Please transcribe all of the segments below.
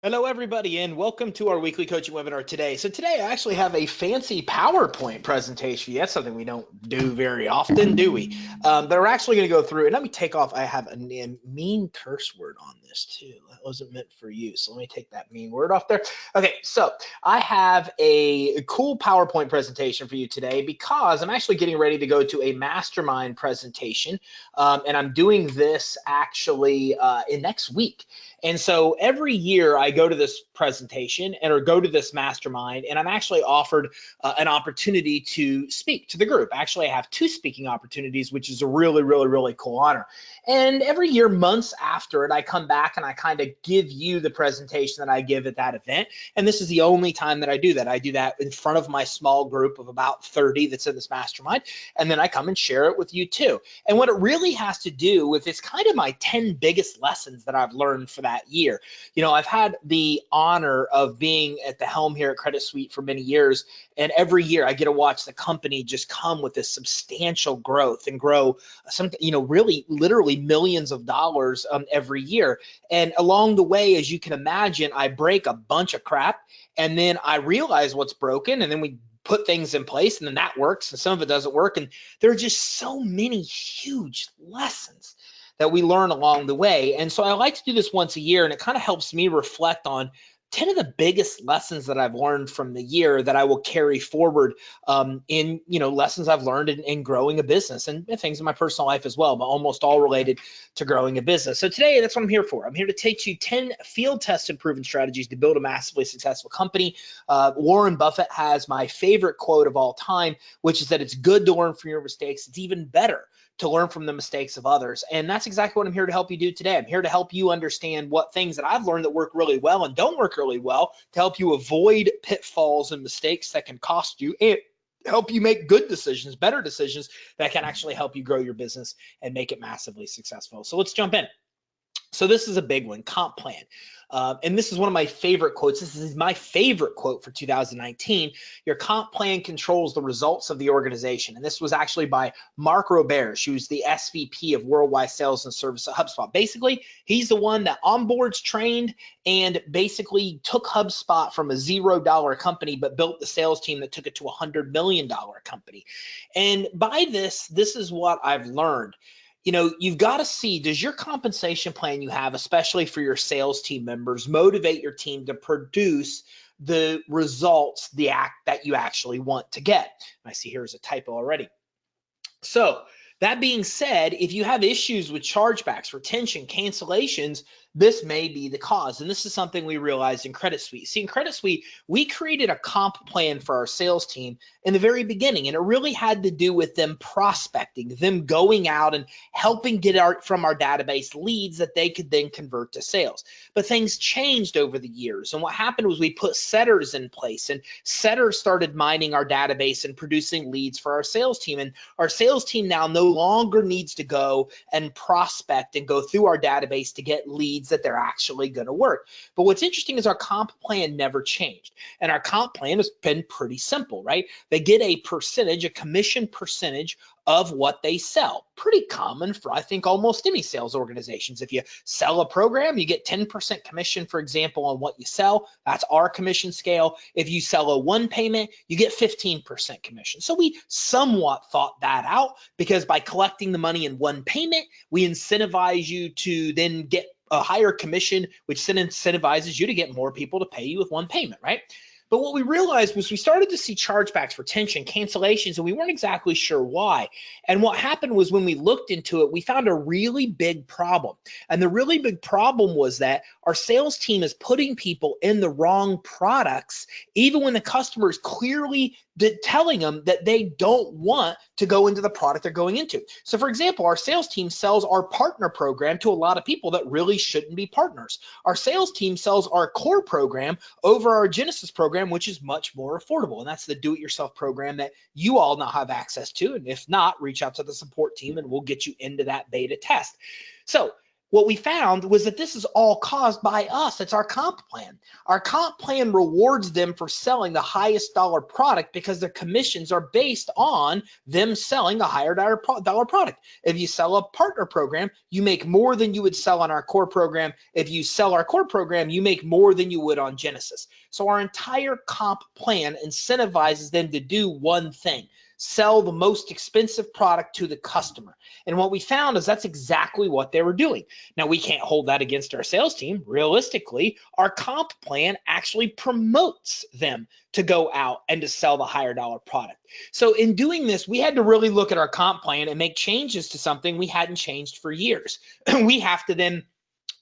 Hello, everybody, and welcome to our weekly coaching webinar today. So today I actually have a fancy PowerPoint presentation. That's something we don't do very often, do we? But we're actually going to go through, and let me take off. I have a mean curse word on this too. That wasn't meant for you, so let me take that mean word off there. Okay, so I have a cool PowerPoint presentation for you today because I'm actually getting ready to go to a mastermind presentation, and I'm doing this actually in next week. And so every year I go to this presentation or go to this mastermind, and I'm actually offered an opportunity to speak to the group. Actually, I have two speaking opportunities, which is a really cool honor. And every year, months after it, I come back and I kind of give you the presentation that I give at that event. And this is the only time that I do that. I do that in front of my small group of about 30 that's in this mastermind. And then I come and share it with you too. And what it really has to do with is kind of my 10 biggest lessons that I've learned for that year. You know, I've had the honor of being at the helm here at Credit Suite for many years, and every year I get to watch the company just come with this substantial growth and grow some, really literally millions of dollars every year. And along the way, as you can imagine, I break a bunch of crap, and then I realize what's broken, and then we put things in place, and then that works, and some of it doesn't work. And there are just so many huge lessons that we learn along the way. And so I like to do this once a year, and it kind of helps me reflect on 10 of the biggest lessons that I've learned from the year that I will carry forward in, lessons I've learned in growing a business and things in my personal life as well, but almost all related to growing a business. So today, that's what I'm here for. I'm here to teach you 10 field tested proven strategies to build a massively successful company. Warren Buffett has my favorite quote of all time, which is that it's good to learn from your mistakes. It's even better to learn from the mistakes of others. And that's exactly what I'm here to help you do today. I'm here to help you understand what things that I've learned that work really well and don't work really well, to help you avoid pitfalls and mistakes that can cost you, and help you make good decisions, better decisions that can actually help you grow your business and make it massively successful. So let's jump in. So this is a big one, comp plan. And this is one of my favorite quotes. This is my favorite quote for 2019. Your comp plan controls the results of the organization. And this was actually by Mark Roberge, who's the SVP of Worldwide Sales and Service at HubSpot. Basically, he's the one that onboards, trained, and basically took HubSpot from a $0 company, but built the sales team that took it to a $100 million company. And by this is what I've learned. You've got to see, does your compensation plan you have, especially for your sales team members, motivate your team to produce the results, that you actually want to get? And I see here's a typo already. So that being said, if you have issues with chargebacks, retention, cancellations, this may be the cause. And this is something we realized in Credit Suite. See, in Credit Suite, we created a comp plan for our sales team in the very beginning, and it really had to do with them prospecting, them going out and helping get from our database leads that they could then convert to sales. But things changed over the years, and what happened was we put setters in place, and setters started mining our database and producing leads for our sales team. And our sales team now no longer needs to go and prospect and go through our database to get leads that they're actually going to work. But what's interesting is our comp plan never changed. And our comp plan has been pretty simple, right? They get a percentage, a commission percentage of what they sell. Pretty common for, I think, almost any sales organizations. If you sell a program, you get 10% commission, for example, on what you sell. That's our commission scale. If you sell a one payment, you get 15% commission. So we somewhat thought that out, because by collecting the money in one payment, we incentivize you to then get a higher commission, which then incentivizes you to get more people to pay you with one payment, right? But what we realized was we started to see chargebacks, retention, cancellations, and we weren't exactly sure why. And what happened was when we looked into it, we found a really big problem. And the really big problem was that our sales team is putting people in the wrong products, even when the customer is clearly telling them that they don't want to go into the product they're going into. So for example, our sales team sells our partner program to a lot of people that really shouldn't be partners. Our sales team sells our core program over our Genesis program, which is much more affordable. And that's the do-it-yourself program that you all now have access to. And if not, reach out to the support team and we'll get you into that beta test. So what we found was that this is all caused by us. It's our comp plan. Our comp plan rewards them for selling the highest dollar product because their commissions are based on them selling a higher dollar product. If you sell a partner program, you make more than you would sell on our core program. If you sell our core program, you make more than you would on Genesis. So our entire comp plan incentivizes them to do one thing: sell the most expensive product to the customer. And what we found is that's exactly what they were doing. Now, we can't hold that against our sales team. Realistically, our comp plan actually promotes them to go out and to sell the higher dollar product. So in doing this, we had to really look at our comp plan and make changes to something we hadn't changed for years. We have to then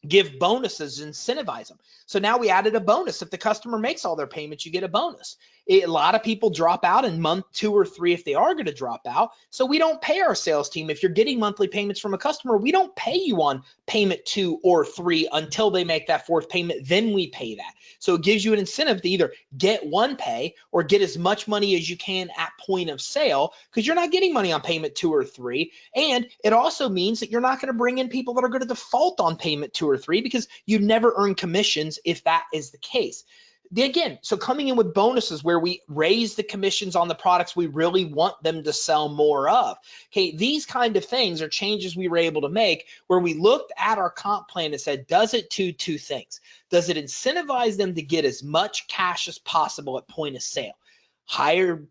give bonuses, incentivize them. So now we added a bonus. If the customer makes all their payments, you get a bonus. A lot of people drop out in month 2 or 3 if they are going to drop out. So we don't pay our sales team. If you're getting monthly payments from a customer, we don't pay you on payment 2 or 3 until they make that 4th payment. Then we pay that. So it gives you an incentive to either get one pay or get as much money as you can at point of sale, because you're not getting money on payment 2 or 3. And it also means that you're not going to bring in people that are going to default on payment 2 or 3, because you never earn commissions if that is the case. Again, so coming in with bonuses where we raise the commissions on the products we really want them to sell more of. Okay, these kind of things are changes we were able to make where we looked at our comp plan and said, does it do 2 things? Does it incentivize them to get as much cash as possible at point of sale? Higher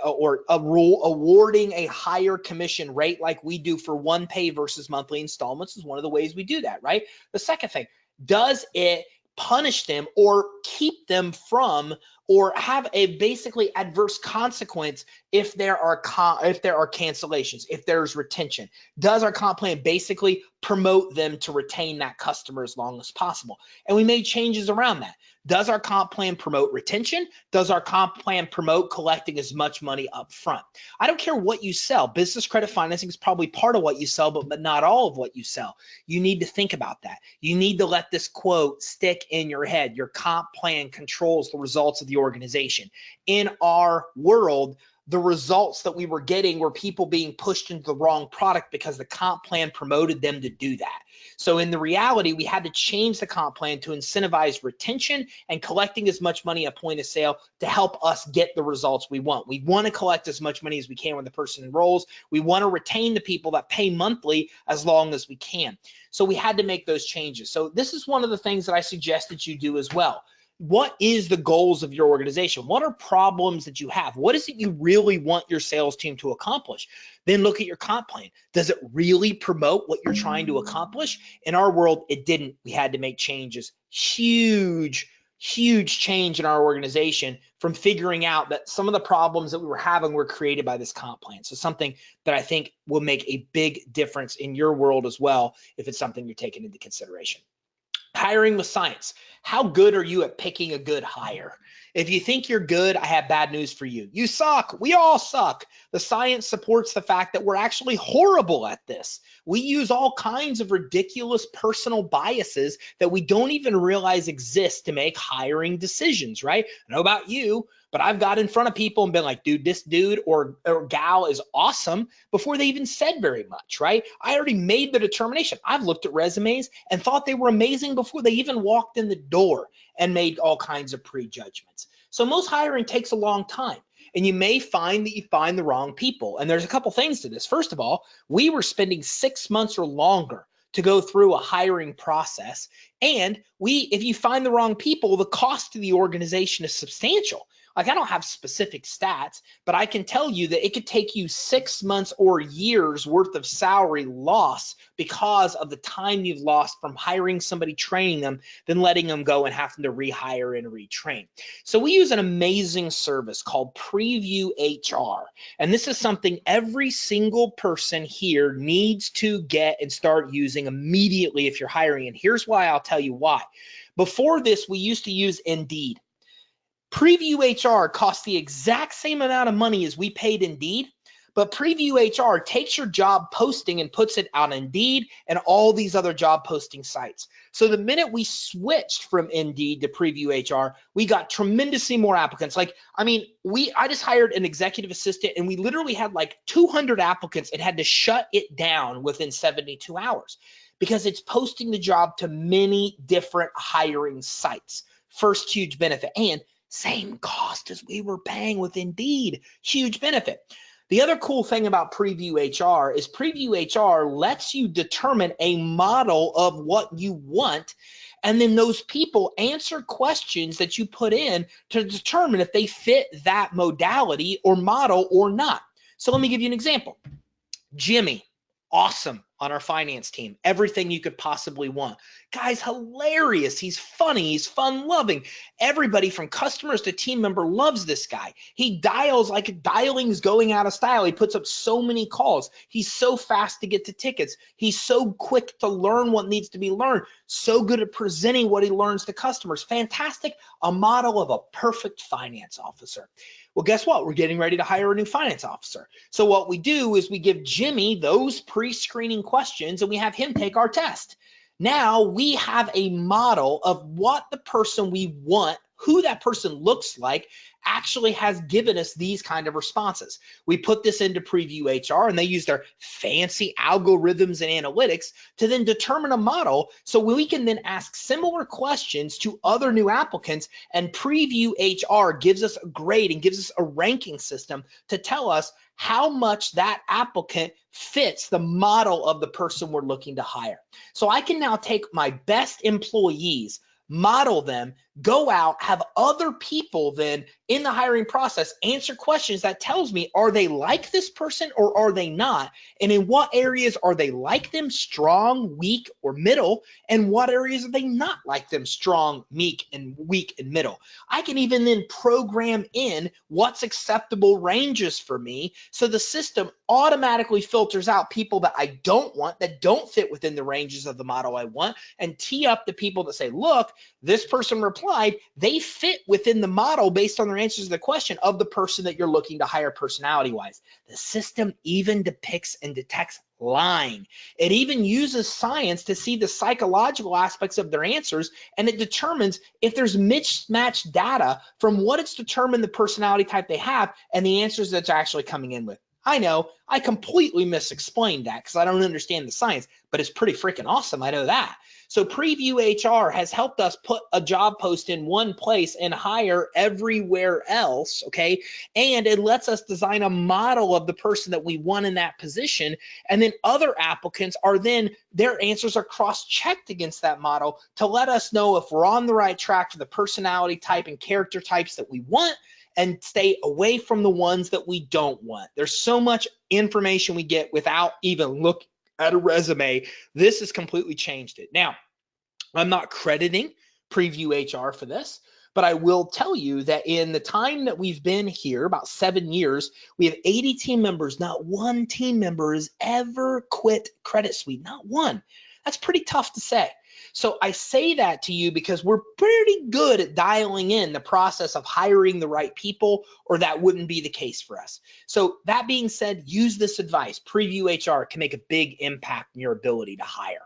or awarding a higher commission rate like we do for one pay versus monthly installments is one of the ways we do that, right? The second thing, does it punish them or keep them from or have a basically adverse consequence if there are cancellations, if there's retention? Does our comp plan basically promote them to retain that customer as long as possible? And we made changes around that. Does our comp plan promote retention? Does our comp plan promote collecting as much money up front? I don't care what you sell. Business credit financing is probably part of what you sell, but not all of what you sell. You need to think about that. You need to let this quote stick in your head. Your comp plan controls the results of the organization. In our world, the results that we were getting were people being pushed into the wrong product because the comp plan promoted them to do that. So in the reality, we had to change the comp plan to incentivize retention and collecting as much money at point of sale to help us get the results we want. We want to collect as much money as we can when the person enrolls. We want to retain the people that pay monthly as long as we can. So we had to make those changes. So this is one of the things that I suggest that you do as well. What is the goals of your organization? What are problems that you have? What is it you really want your sales team to accomplish? Then look at your comp plan. Does it really promote what you're trying to accomplish? In our world, it didn't. We had to make changes. Huge change in our organization from figuring out that some of the problems that we were having were created by this comp plan. So something that I think will make a big difference in your world as well if it's something you're taking into consideration. Hiring with science. How good are you at picking a good hire? If you think you're good, I have bad news for you. You suck. We all suck. The science supports the fact that we're actually horrible at this. We use all kinds of ridiculous personal biases that we don't even realize exist to make hiring decisions, right? I know about you, but I've got in front of people and been like, dude, this dude or gal is awesome before they even said very much, right? I already made the determination. I've looked at resumes and thought they were amazing before they even walked in the door and made all kinds of prejudgments. So most hiring takes a long time. And you may find that you find the wrong people. And there's a couple things to this. First of all, we were spending 6 months or longer to go through a hiring process. And if you find the wrong people, the cost to the organization is substantial. Like, I don't have specific stats, but I can tell you that it could take you 6 months or years worth of salary loss because of the time you've lost from hiring somebody, training them, then letting them go and having to rehire and retrain. So we use an amazing service called Preview HR. And this is something every single person here needs to get and start using immediately if you're hiring. And here's why. I'll tell you why. Before this, we used to use Indeed. Preview HR costs the exact same amount of money as we paid Indeed, but Preview HR takes your job posting and puts it on Indeed and all these other job posting sites. So the minute we switched from Indeed to Preview HR, we got tremendously more applicants. Like, I just hired an executive assistant and we literally had like 200 applicants and had to shut it down within 72 hours. because it's posting the job to many different hiring sites. First huge benefit, and same cost as we were paying with Indeed. Huge benefit. The other cool thing about Preview HR is Preview HR lets you determine a model of what you want, and then those people answer questions that you put in to determine if they fit that modality or model or not. So let me give you an example. Jimmy, awesome on our finance team. Everything you could possibly want. Guy's hilarious. He's funny. He's fun-loving. Everybody from customers to team member loves this guy. He dials like dialing's going out of style. He puts up so many calls. He's so fast to get to tickets. He's so quick to learn what needs to be learned. So good at presenting what he learns to customers. Fantastic. A model of a perfect finance officer. Well, guess what? We're getting ready to hire a new finance officer. So what we do is we give Jimmy those pre-screening questions and we have him take our test. Now we have a model of what the person we want, who that person looks like, actually has given us these kind of responses. We put this into Preview HR and they use their fancy algorithms and analytics to then determine a model so we can then ask similar questions to other new applicants, and Preview HR gives us a grade and gives us a ranking system to tell us how much that applicant fits the model of the person we're looking to hire. So I can now take my best employees, model them, go out, have other people then in the hiring process answer questions that tells me, are they like this person or are they not? And in what areas are they like them, strong, weak, or middle? And what areas are they not like them, strong, weak, and middle? I can even then program in what's acceptable ranges for me, so the system automatically filters out people that I don't want, that don't fit within the ranges of the model I want, and tee up the people that say, look, this person replied, they fit within the model based on their answers to the question of the person that you're looking to hire personality-wise. The system even depicts and detects lying. It even uses science to see the psychological aspects of their answers, and it determines if there's mismatched data from what it's determined the personality type they have and the answers that's actually coming in with. I know I completely misexplained that because I don't understand the science, but it's pretty freaking awesome. I know that. So Preview HR has helped us put a job post in one place and hire everywhere else, okay? And it lets us design a model of the person that we want in that position. And then other applicants are then, their answers are cross-checked against that model to let us know if we're on the right track for the personality type and character types that we want, and stay away from the ones that we don't want. There's so much information we get without even looking at a resume. This has completely changed it. Now, I'm not crediting Preview HR for this, but I will tell you that in the time that we've been here, about 7 years, we have 80 team members. Not one team member has ever quit Credit Suite, not one. That's pretty tough to say. So I say that to you because we're pretty good at dialing in the process of hiring the right people, or that wouldn't be the case for us. So that being said, use this advice. Preview HR can make a big impact in your ability to hire.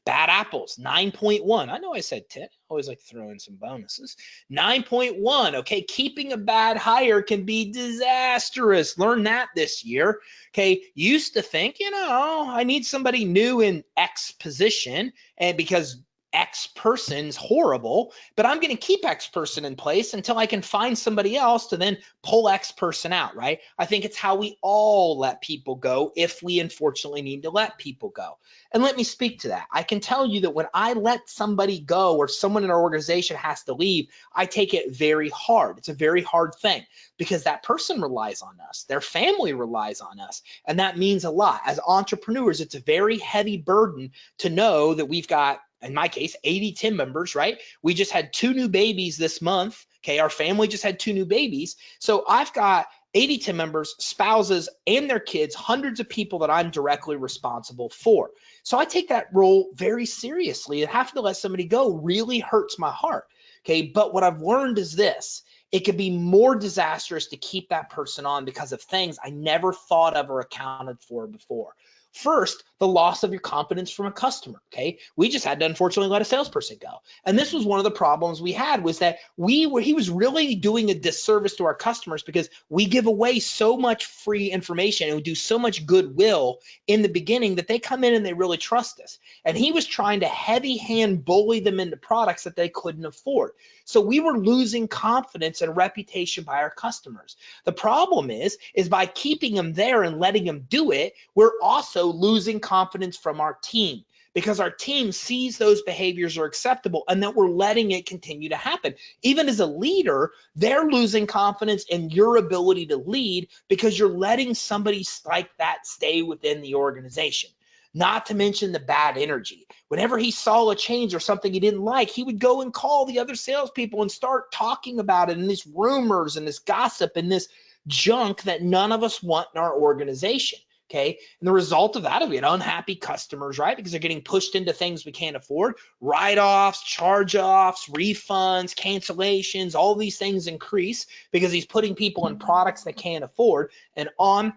Bad apples, 9.1. I know I said 10. I always like to throw in some bonuses. 9.1, okay, keeping a bad hire can be disastrous. Learn that this year. Okay, used to think, I need somebody new in X position, and because X person's horrible, but I'm going to keep X person in place until I can find somebody else to then pull X person out, right? I think it's how we all let people go if we unfortunately need to let people go. And let me speak to that. I can tell you that when I let somebody go or someone in our organization has to leave, I take it very hard. It's a very hard thing because that person relies on us. Their family relies on us. And that means a lot. As entrepreneurs, it's a very heavy burden to know that we've got, in my case, 80 team members, right? We just had 2 new babies this month. Okay, our family just had 2 new babies. So I've got 80 team members, spouses, and their kids, hundreds of people that I'm directly responsible for. So I take that role very seriously, and having to let somebody go really hurts my heart. Okay, but what I've learned is this: it could be more disastrous to keep that person on because of things I never thought of or accounted for before. First, the loss of your confidence from a customer, okay? We just had to unfortunately let a salesperson go. And this was one of the problems we had, was that he was really doing a disservice to our customers because we give away so much free information and we do so much goodwill in the beginning that they come in and they really trust us. And he was trying to heavy hand bully them into products that they couldn't afford. So we were losing confidence and reputation by our customers. The problem is by keeping them there and letting them do it, we're also losing confidence from our team, because our team sees those behaviors are acceptable and that we're letting it continue to happen. Even as a leader, they're losing confidence in your ability to lead because you're letting somebody like that stay within the organization. Not to mention the bad energy. Whenever he saw a change or something he didn't like, he would go and call the other salespeople and start talking about it, and these rumors and this gossip and this junk that none of us want in our organization. Okay. And the result of that is we had unhappy customers, right? Because they're getting pushed into things we can't afford. Write-offs, charge-offs, refunds, cancellations, all these things increase because he's putting people in products they can't afford, and on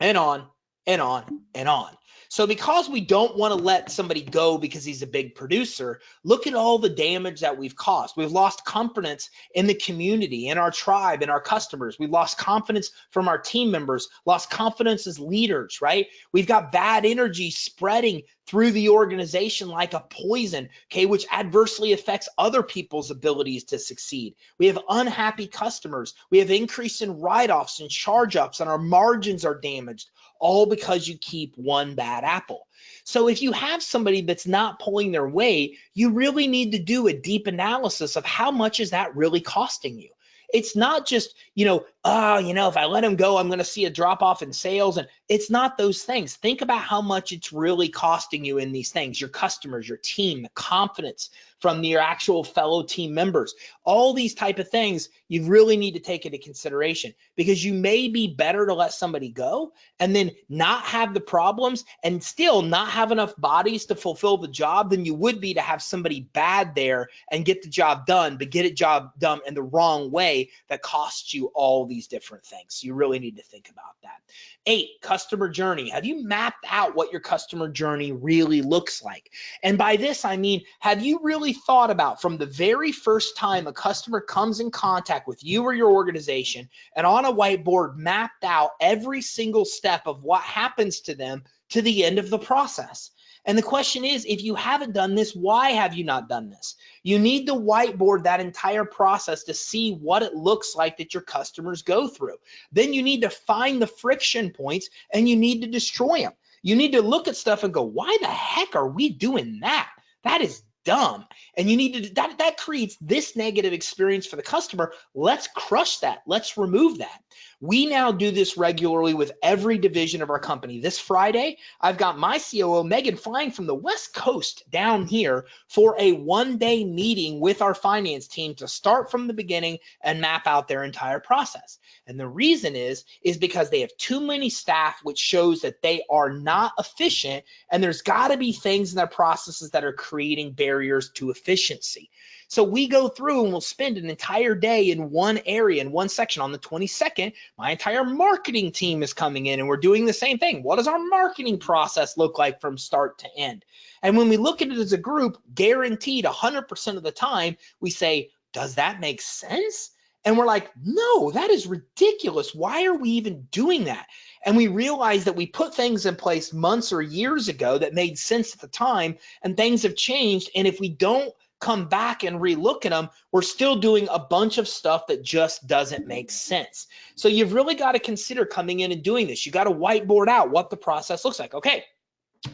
and on and on and on. So because we don't want to let somebody go because he's a big producer, look at all the damage that we've caused. We've lost confidence in the community, in our tribe, in our customers. We've lost confidence from our team members, lost confidence as leaders, right? We've got bad energy spreading through the organization like a poison, okay, which adversely affects other people's abilities to succeed. We have unhappy customers. We have increase in write-offs and charge-ups, and our margins are damaged, all because you keep one bad apple. So if you have somebody that's not pulling their weight, you really need to do a deep analysis of how much is that really costing you. It's not just, if I let him go, I'm going to see a drop off in sales. And it's not those things. Think about how much it's really costing you in these things, your customers, your team, the confidence from your actual fellow team members, all these type of things you really need to take into consideration, because you may be better to let somebody go and then not have the problems and still not have enough bodies to fulfill the job than you would be to have somebody bad there and get the job done, but get it job done in the wrong way that costs you all these different things. You really need to think about that. 8, customer journey. Have you mapped out what your customer journey really looks like? And by this, I mean, have you really thought about, from the very first time a customer comes in contact with you or your organization, and on a whiteboard mapped out every single step of what happens to them to the end of the process? And the question is, if you haven't done this, why have you not done this? You need to whiteboard that entire process to see what it looks like that your customers go through. Then you need to find the friction points and you need to destroy them. You need to look at stuff and go, why the heck are we doing that? That is dumb. And you need to, that creates this negative experience for the customer. Let's crush that. Let's remove that. We now do this regularly with every division of our company. This Friday, I've got my COO, Megan, flying from the West Coast down here for a one-day meeting with our finance team to start from the beginning and map out their entire process. And the reason is because they have too many staff, which shows that they are not efficient, and there's got to be things in their processes that are creating barriers to efficiency. So we go through and we'll spend an entire day in one area, in one section. On the 22nd, my entire marketing team is coming in and we're doing the same thing. What does our marketing process look like from start to end? And when we look at it as a group, guaranteed 100% of the time, we say, does that make sense? And we're like, no, that is ridiculous. Why are we even doing that? And we realize that we put things in place months or years ago that made sense at the time, and things have changed. And if we don't come back and relook at them, we're still doing a bunch of stuff that just doesn't make sense. So you've really got to consider coming in and doing this. You got to whiteboard out what the process looks like. Okay,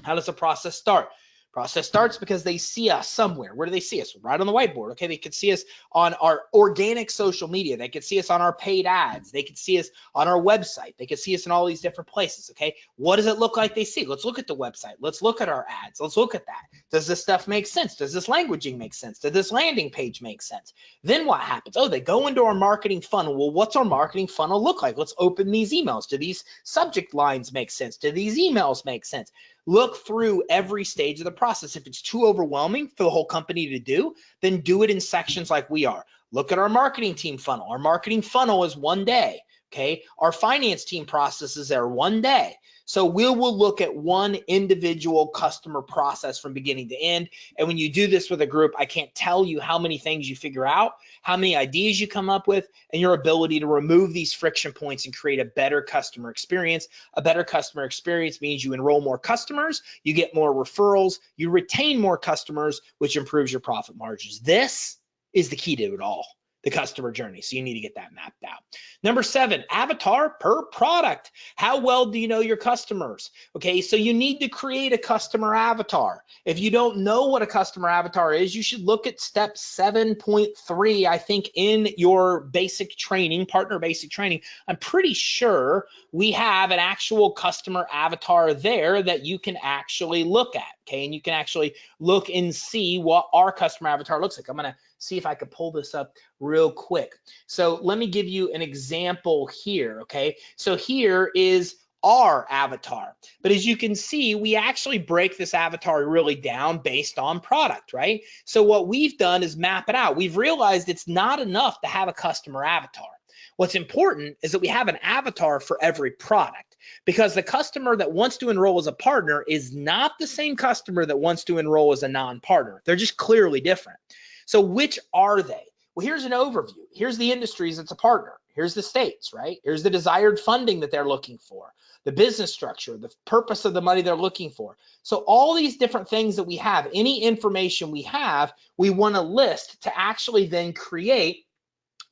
how does the process start? Process starts because they see us somewhere. Where do they see us? Right on the whiteboard. Okay, they could see us on our organic social media. They could see us on our paid ads. They could see us on our website. They could see us in all these different places. Okay, what does it look like they see? Let's look at the website. Let's look at our ads. Let's look at that. Does this stuff make sense? Does this languaging make sense? Does this landing page make sense? Then what happens? Oh, they go into our marketing funnel. Well, what's our marketing funnel look like? Let's open these emails. Do these subject lines make sense? Do these emails make sense? Look through every stage of the process. If it's too overwhelming for the whole company to do, then do it in sections like we are. Look at our marketing team funnel. Our marketing funnel is one day. Okay, our finance team processes there one day. So we will look at one individual customer process from beginning to end. And when you do this with a group, I can't tell you how many things you figure out, how many ideas you come up with, and your ability to remove these friction points and create a better customer experience. A better customer experience means you enroll more customers, you get more referrals, you retain more customers, which improves your profit margins. This is the key to it all, the customer journey. So you need to get that mapped out. Number 7, avatar per product. How well do you know your customers? Okay, so you need to create a customer avatar. If you don't know what a customer avatar is, you should look at step 7.3, I think, in your basic training, partner basic training. I'm pretty sure we have an actual customer avatar there that you can actually look at. Okay, and you can actually look and see what our customer avatar looks like. I'm gonna see if I could pull this up real quick. So let me give you an example here, okay? So here is our avatar. But as you can see, we actually break this avatar really down based on product, right? So what we've done is map it out. We've realized it's not enough to have a customer avatar. What's important is that we have an avatar for every product, because the customer that wants to enroll as a partner is not the same customer that wants to enroll as a non-partner. They're just clearly different. So which are they? Well, here's an overview. Here's the industries that's a partner. Here's the states, right? Here's the desired funding that they're looking for, the business structure, the purpose of the money they're looking for. So all these different things that we have, any information we have, we want to list to actually then create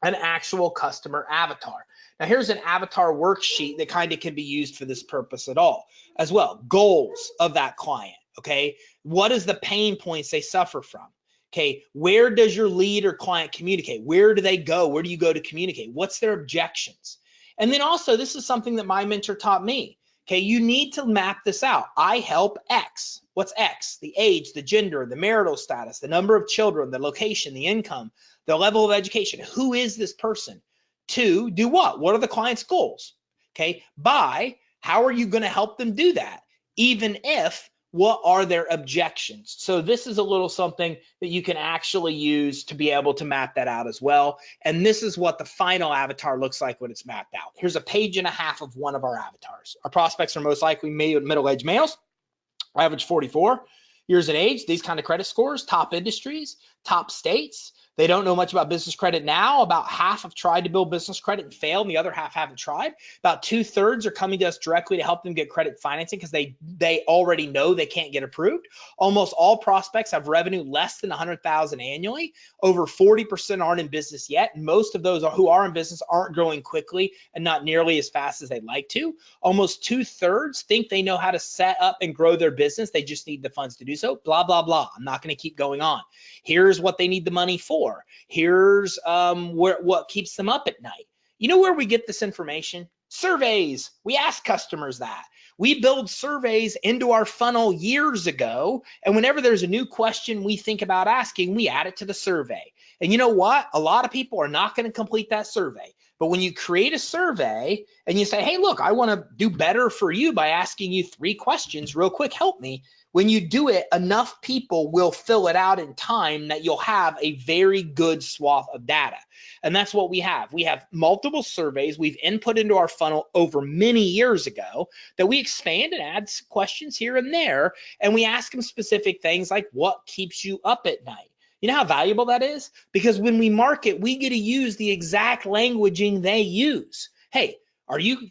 an actual customer avatar. Now here's an avatar worksheet that kind of can be used for this purpose at all as well. Goals of that client, okay? What is the pain points they suffer from? Okay, where does your lead or client communicate? Where do they go? Where do you go to communicate? What's their objections? And then also, this is something that my mentor taught me. Okay, you need to map this out. I help X. What's X? The age, the gender, the marital status, the number of children, the location, the income, the level of education. Who is this person? 2, do what? What are the client's goals? Okay, by, how are you going to help them do that? Even if, what are their objections? So this is a little something that you can actually use to be able to map that out as well. And this is what the final avatar looks like when it's mapped out. Here's a page and a half of one of our avatars. Our prospects are most likely middle-aged males, average 44 years in age, these kind of credit scores, top industries, top states. They don't know much about business credit now. About half have tried to build business credit and failed, and the other half haven't tried. About 2/3 are coming to us directly to help them get credit financing because they already know they can't get approved. Almost all prospects have revenue less than $100,000 annually. Over 40% aren't in business yet, and most of those who are in business aren't growing quickly and not nearly as fast as they'd like to. Almost 2/3 think they know how to set up and grow their business. They just need the funds to do so. Blah, blah, blah. I'm not going to keep going on. Here's what they need the money for. Here's what keeps them up at night. You know where we get this information? Surveys. We ask customers that. We build surveys into our funnel years ago, and whenever there's a new question we think about asking, we add it to the survey. And you know what? A lot of people are not going to complete that survey. But when you create a survey and you say, hey, look, I want to do better for you by asking you 3 questions real quick, help me. When you do it, enough people will fill it out in time that you'll have a very good swath of data. And that's what we have. We have multiple surveys we've input into our funnel over many years ago that we expand and add questions here and there. And we ask them specific things like, what keeps you up at night? You know how valuable that is? Because when we market, we get to use the exact languaging they use. Hey, are you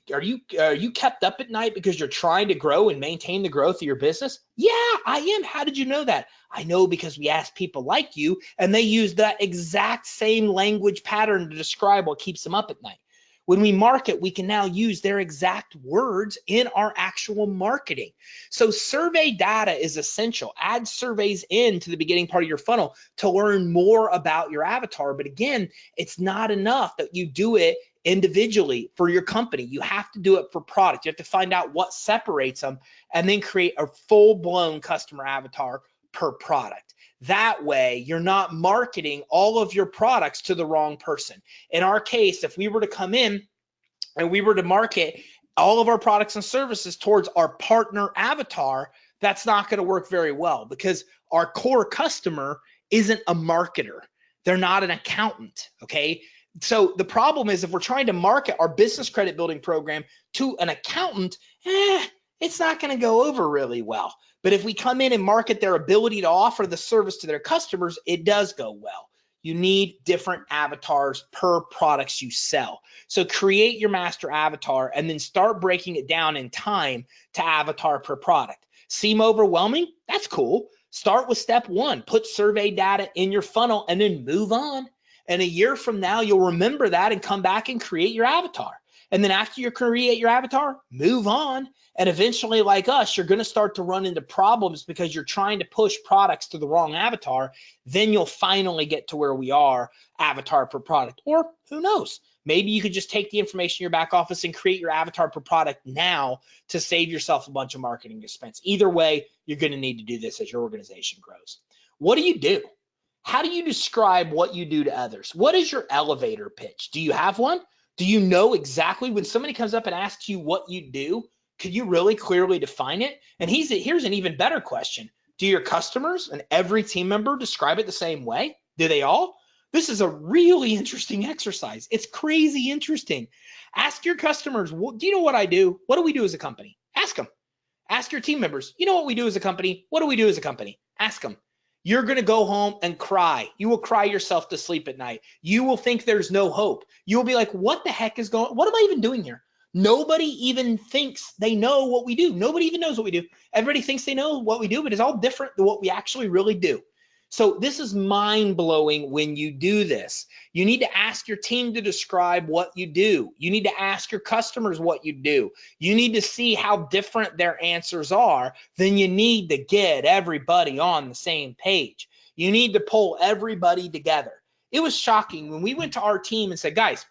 kept up at night because you're trying to grow and maintain the growth of your business? Yeah, I am. How did you know that? I know because we asked people like you, and they use that exact same language pattern to describe what keeps them up at night. When we market, we can now use their exact words in our actual marketing. So survey data is essential. Add surveys into the beginning part of your funnel to learn more about your avatar. But again, it's not enough that you do it individually for your company. You have to do it for product. You have to find out what separates them and then create a full-blown customer avatar per product. That way, you're not marketing all of your products to the wrong person. In our case, if we were to come in and we were to market all of our products and services towards our partner avatar, that's not going to work very well because our core customer isn't a marketer. They're not an accountant, okay? So the problem is if we're trying to market our business credit building program to an accountant, it's not going to go over really well. But if we come in and market their ability to offer the service to their customers, it does go well. You need different avatars per products you sell. So create your master avatar and then start breaking it down in time to avatar per product. Seem overwhelming? That's cool. Start with step one, put survey data in your funnel and then move on. And a year from now, you'll remember that and come back and create your avatar. And then after you create your avatar, move on. And eventually, like us, you're going to start to run into problems because you're trying to push products to the wrong avatar. Then you'll finally get to where we are, avatar per product. Or who knows? Maybe you could just take the information in your back office and create your avatar per product now to save yourself a bunch of marketing expense. Either way, you're going to need to do this as your organization grows. What do you do? How do you describe what you do to others? What is your elevator pitch? Do you have one? Do you know exactly when somebody comes up and asks you what you do? Could you really clearly define it? And here's an even better question. Do your customers and every team member describe it the same way? Do they all? This is a really interesting exercise. It's crazy interesting. Ask your customers, do you know what I do? What do we do as a company? Ask them. Ask your team members, you know what we do as a company? What do we do as a company? Ask them. You're going to go home and cry. You will cry yourself to sleep at night. You will think there's no hope. You will be like, what the heck is going on? What am I even doing here? Nobody even thinks they know what we do. Nobody even knows what we do. Everybody thinks they know what we do, but it's all different than what we actually really do. So this is mind-blowing when you do this. You need to ask your team to describe what you do. You need to ask your customers what you do. You need to see how different their answers are. Then you need to get everybody on the same page. You need to pull everybody together. It was shocking when we went to our team and said, guys,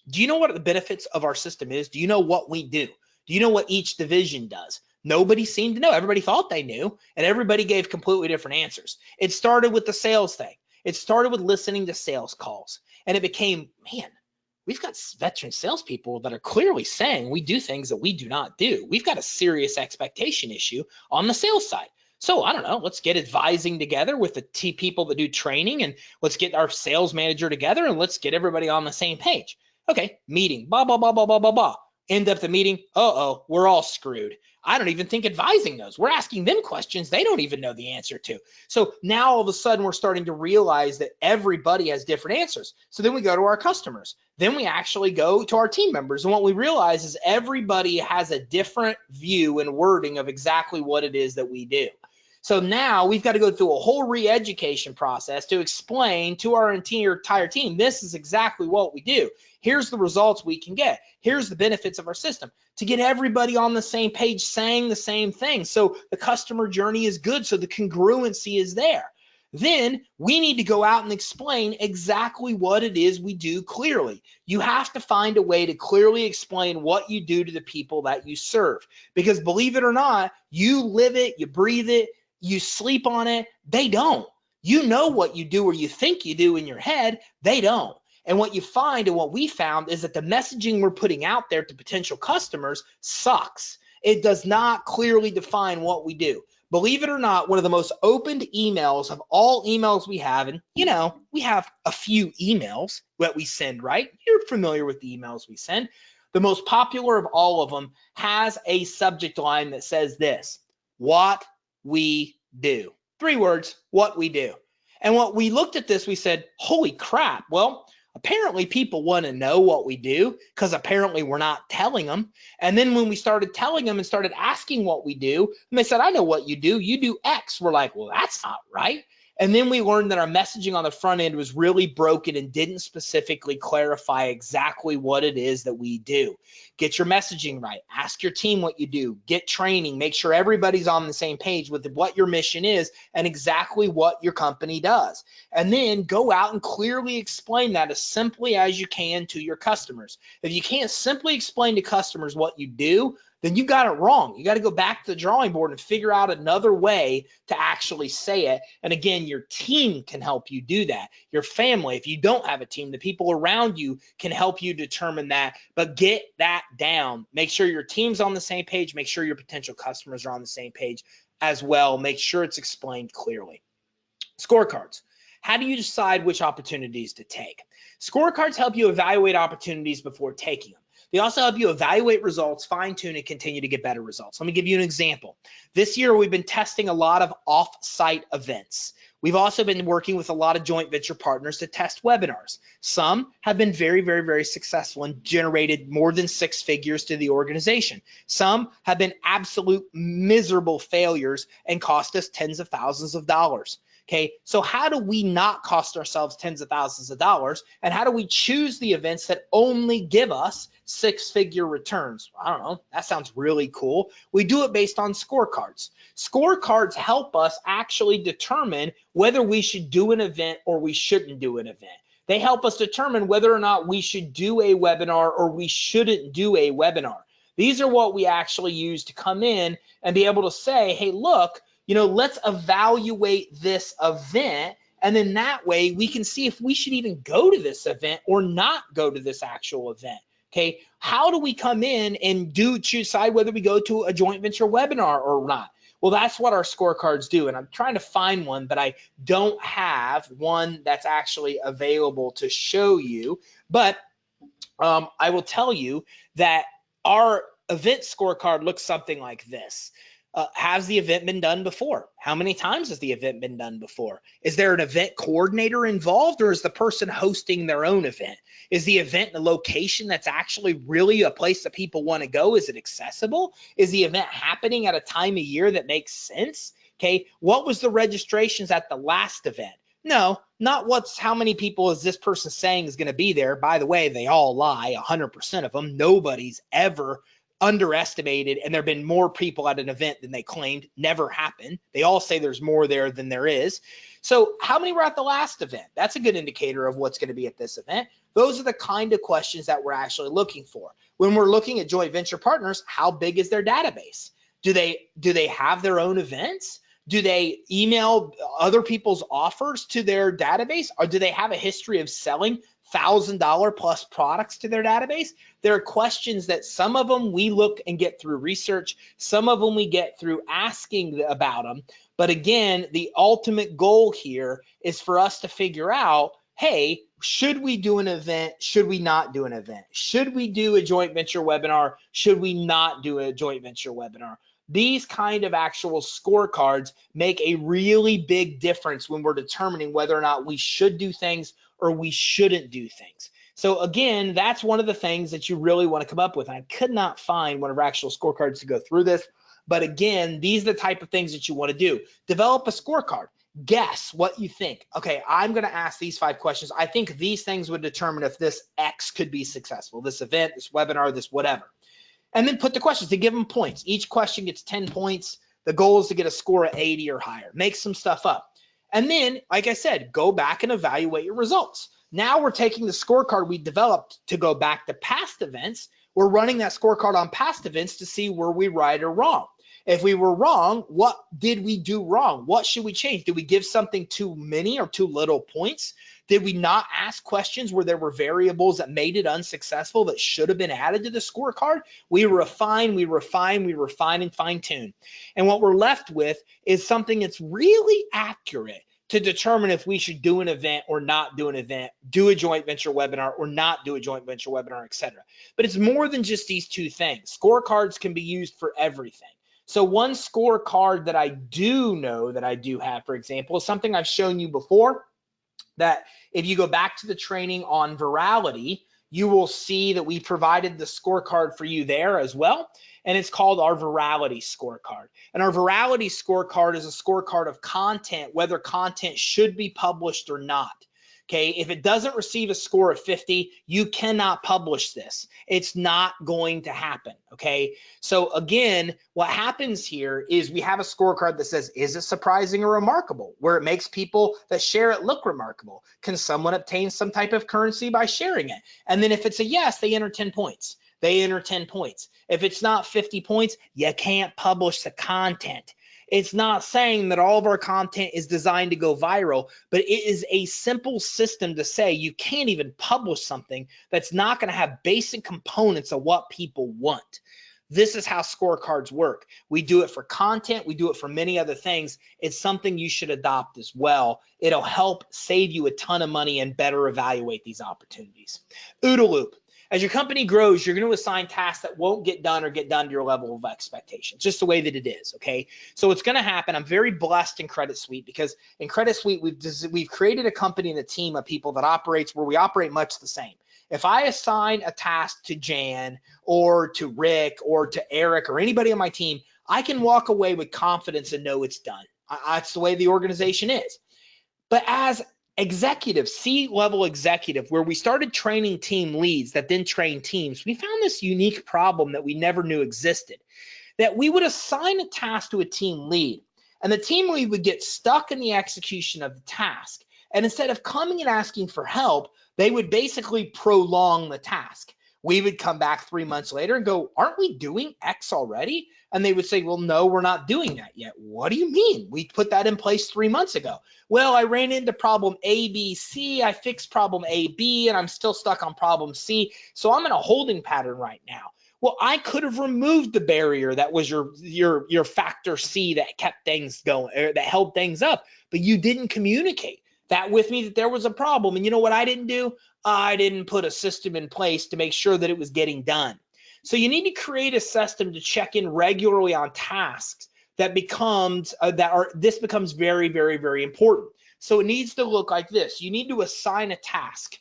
do you know what the benefits of our system is? Do you know what we do? Do you know what each division does? Nobody seemed to know. Everybody thought they knew, and everybody gave completely different answers. It started with the sales thing. It started with listening to sales calls, and it became, man, we've got veteran salespeople that are clearly saying we do things that we do not do. We've got a serious expectation issue on the sales side. So I don't know, let's get advising together with the people that do training, and let's get our sales manager together, and let's get everybody on the same page. Okay, meeting, blah, blah, blah, blah, blah, blah, blah. End up the meeting, uh-oh, we're all screwed. I don't even think advising knows. We're asking them questions they don't even know the answer to. So now all of a sudden we're starting to realize that everybody has different answers. So then we go to our customers. Then we actually go to our team members. And what we realize is everybody has a different view and wording of exactly what it is that we do. So now we've got to go through a whole re-education process to explain to our entire team, this is exactly what we do. Here's the results we can get. Here's the benefits of our system, to get everybody on the same page saying the same thing. So the customer journey is good, so the congruency is there. Then we need to go out and explain exactly what it is we do clearly. You have to find a way to clearly explain what you do to the people that you serve. Because believe it or not, you live it, you breathe it, you sleep on it. They don't. You know what you do or you think you do in your head. They don't. And what you find and what we found is that the messaging we're putting out there to potential customers sucks. It does not clearly define what we do. Believe it or not, one of the most opened emails of all emails we have, and you know, we have a few emails that we send, right? You're familiar with the emails we send. The most popular of all of them has a subject line that says this: what we do. 3 words, what we do. And what we looked at this, we said, holy crap. Well, apparently people want to know what we do because apparently we're not telling them. And then when we started telling them and started asking what we do, and they said, I know what you do. You do X. We're like, well, that's not right. And then we learned that our messaging on the front end was really broken and didn't specifically clarify exactly what it is that we do. Get your messaging right. Ask your team what you do. Get training. Make sure everybody's on the same page with what your mission is and exactly what your company does. And then go out and clearly explain that as simply as you can to your customers. If you can't simply explain to customers what you do, then you got it wrong. You got to go back to the drawing board and figure out another way to actually say it. And again, your team can help you do that. Your family, if you don't have a team, the people around you can help you determine that. But get that down. Make sure your team's on the same page. Make sure your potential customers are on the same page as well. Make sure it's explained clearly. Scorecards. How do you decide which opportunities to take? Scorecards help you evaluate opportunities before taking them. They also help you evaluate results, fine tune, and continue to get better results. Let me give you an example. This year, we've been testing a lot of off-site events. We've also been working with a lot of joint venture partners to test webinars. Some have been very, very, very successful and generated more than 6 figures to the organization. Some have been absolute miserable failures and cost us tens of thousands of dollars. Okay, so how do we not cost ourselves tens of thousands of dollars? And how do we choose the events that only give us 6-figure returns? I don't know, that sounds really cool. We do it based on scorecards. Scorecards help us actually determine whether we should do an event or we shouldn't do an event. They help us determine whether or not we should do a webinar or we shouldn't do a webinar. These are what we actually use to come in and be able to say, hey, look, let's evaluate this event, and then that way we can see if we should even go to this event or not go to this actual event. Okay, how do we come in and decide whether we go to a joint venture webinar or not? Well, that's what our scorecards do, and I'm trying to find one, but I don't have one that's actually available to show you. But I will tell you that our event scorecard looks something like this. Has the event been done before? How many times has the event been done before? Is there an event coordinator involved, or is the person hosting their own event? Is the event in a location that's actually really a place that people want to go? Is it accessible? Is the event happening at a time of year that makes sense? Okay, what was the registrations at the last event? No, not how many people is this person saying is going to be there. By the way, they all lie, 100% of them. Nobody's ever underestimated, and there have been more people at an event than they claimed. Never happened. They all say there's more there than there is. So how many were at the last event? That's a good indicator of what's going to be at this event. Those are the kind of questions that we're actually looking for. When we're looking at joint venture partners, how big is their database? Do they have their own events? Do they email other people's offers to their database? Or do they have a history of selling $1,000 plus products to their database? There are questions that some of them we look and get through research, some of them we get through asking about them. But again, the ultimate goal here is for us to figure out, hey, should we do an event? Should we not do an event? Should we do a joint venture webinar? Should we not do a joint venture webinar? These kind of actual scorecards make a really big difference when we're determining whether or not we should do things or we shouldn't do things. So again, that's one of the things that you really want to come up with. And I could not find one of our actual scorecards to go through this. But again, these are the type of things that you want to do. Develop a scorecard. Guess what you think. Okay, I'm going to ask these 5 questions. I think these things would determine if this X could be successful, this event, this webinar, this whatever. And then put the questions to give them points. Each question gets 10 points. The goal is to get a score of 80 or higher. Make some stuff up. And then, like I said, go back and evaluate your results. Now we're taking the scorecard we developed to go back to past events. We're running that scorecard on past events to see were we right or wrong. If we were wrong, what did we do wrong? What should we change? Did we give something too many or too little points? Did we not ask questions where there were variables that made it unsuccessful that should have been added to the scorecard? We refine, and fine tune. And what we're left with is something that's really accurate to determine if we should do an event or not do an event, do a joint venture webinar or not do a joint venture webinar, etc. But it's more than just these 2 things. Scorecards can be used for everything. So one scorecard that I do know that I do have, for example, is something I've shown you before, that if you go back to the training on virality, you will see that we provided the scorecard for you there as well. And it's called our virality scorecard. And our virality scorecard is a scorecard of content, whether content should be published or not. Okay, if it doesn't receive a score of 50, you cannot publish this. It's not going to happen, okay? So again, what happens here is we have a scorecard that says, is it surprising or remarkable? Where it makes people that share it look remarkable. Can someone obtain some type of currency by sharing it? And then if it's a yes, they enter 10 points. They enter 10 points. If it's not 50 points, you can't publish the content. It's not saying that all of our content is designed to go viral, but it is a simple system to say you can't even publish something that's not going to have basic components of what people want. This is how scorecards work. We do it for content. We do it for many other things. It's something you should adopt as well. It'll help save you a ton of money and better evaluate these opportunities. OODA loop. As your company grows, you're going to assign tasks that won't get done or get done to your level of expectation. It's just the way that it is, okay? So it's going to happen. I'm very blessed in Credit Suite because in Credit Suite, we've created a company and a team of people that operates where we operate much the same. If I assign a task to Jan or to Rick or to Eric or anybody on my team, I can walk away with confidence and know it's done. That's the way the organization is. But as executive, C-level executive, where we started training team leads that then train teams, we found this unique problem that we never knew existed, that we would assign a task to a team lead, and the team lead would get stuck in the execution of the task. And instead of coming and asking for help, they would basically prolong the task. We would come back 3 months later and go, aren't we doing X already? And they would say, well, no, we're not doing that yet. What do you mean? We put that in place 3 months ago. Well, I ran into problem A, B, C. I fixed problem A, B, and I'm still stuck on problem C. So I'm in a holding pattern right now. Well, I could have removed the barrier that was your factor C that kept things going, or that held things up, but you didn't communicate that with me that there was a problem. And you know what I didn't do? I didn't put a system in place to make sure that it was getting done. So you need to create a system to check in regularly on tasks that becomes this becomes very, very, very important. So it needs to look like this. You need to assign a task.